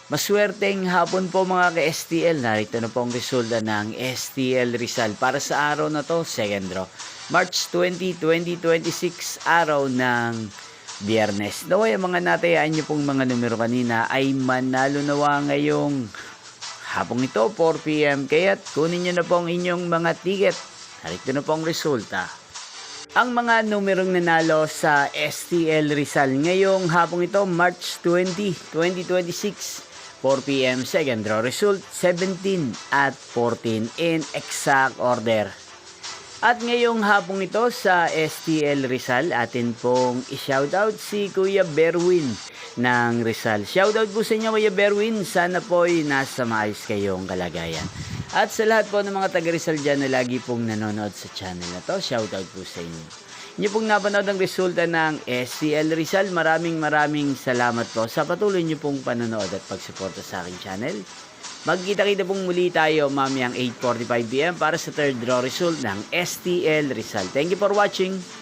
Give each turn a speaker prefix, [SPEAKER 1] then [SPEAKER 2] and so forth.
[SPEAKER 1] Maswerteng hapon po mga ka-STL. Narito na po ang resulta ng STL Rizal para sa araw na to, second draw. March 20, 2026, araw ng Biyernes. Naway ang mga natayaan nyo pong mga numero kanina ay manalo nawa ngayong hapong ito, 4 p.m. Kaya't kunin nyo na po ang inyong mga ticket. Narito na po ang resulta. Ang mga numerong nanalo sa STL Rizal ngayong hapong ito, March 20, 2026, 4 p.m. second draw result 17 at 14 in exact order. At ngayong hapong ito sa STL Rizal, atin pong i-shoutout si Kuya Berwin ng Rizal. Shoutout po sa inyo Kuya Berwin, sana po'y nasa maayos kayong kalagayan. At sa lahat po ng mga taga Rizal dyan na lagi pong nanonood sa channel na to, shoutout po sa inyo. Inyo pong napanood ang resulta ng STL Rizal. Maraming salamat po sa patuloy nyo pong panonood at pagsuporta sa aking channel. Magkita-kita pong muli tayo mamayang 8:45 p.m. para sa third draw result ng STL Rizal. Thank you for watching.